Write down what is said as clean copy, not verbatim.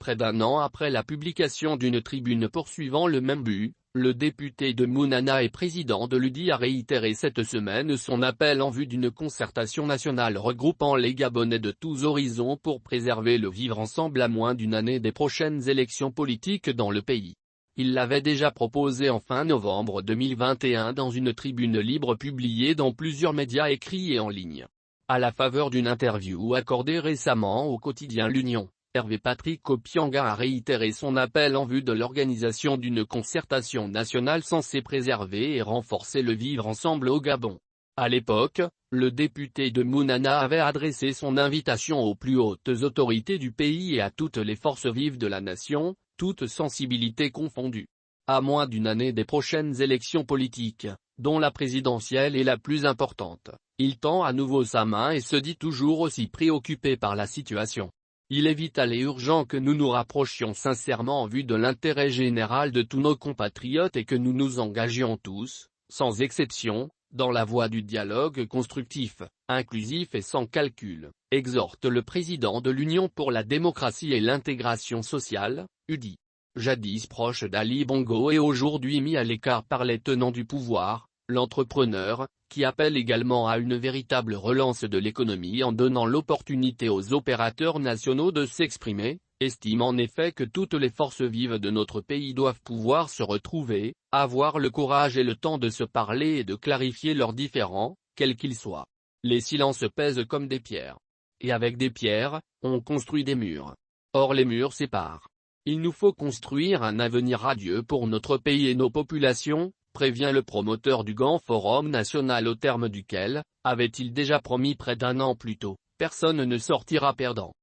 près d'un an après la publication d'une tribune poursuivant le même but, le député de Mounana et président de l'UDI a réitéré cette semaine son appel en vue d'une concertation nationale regroupant les Gabonais de tous horizons pour préserver le vivre ensemble à moins d'une année des prochaines élections politiques dans le pays. Il l'avait déjà proposé en fin novembre 2021 dans une tribune libre publiée dans plusieurs médias écrits et en ligne. À la faveur d'une interview accordée récemment au quotidien L'Union, Hervé Patrick Opianga a réitéré son appel en vue de l'organisation d'une concertation nationale censée préserver et renforcer le vivre ensemble au Gabon. À l'époque, le député de Mounana avait adressé son invitation aux plus hautes autorités du pays et à toutes les forces vives de la nation, toutes sensibilités confondues. À moins d'une année des prochaines élections politiques, dont la présidentielle est la plus importante, il tend à nouveau sa main et se dit toujours aussi préoccupé par la situation. Il est vital et urgent que nous nous rapprochions sincèrement en vue de l'intérêt général de tous nos compatriotes et que nous nous engagions tous, sans exception, dans la voie du dialogue constructif, inclusif et sans calcul, exhorte le président de l'Union pour la démocratie et l'intégration sociale, UDI. Jadis proche d'Ali Bongo et aujourd'hui mis à l'écart par les tenants du pouvoir, l'entrepreneur, qui appelle également à une véritable relance de l'économie en donnant l'opportunité aux opérateurs nationaux de s'exprimer, estime en effet que toutes les forces vives de notre pays doivent pouvoir se retrouver, avoir le courage et le temps de se parler et de clarifier leurs différends, quels qu'ils soient. Les silences pèsent comme des pierres. Et avec des pierres, on construit des murs. Or les murs séparent. Il nous faut construire un avenir radieux pour notre pays et nos populations, prévient le promoteur du Grand Forum national au terme duquel, avait-il déjà promis près d'un an plus tôt, personne ne sortira perdant.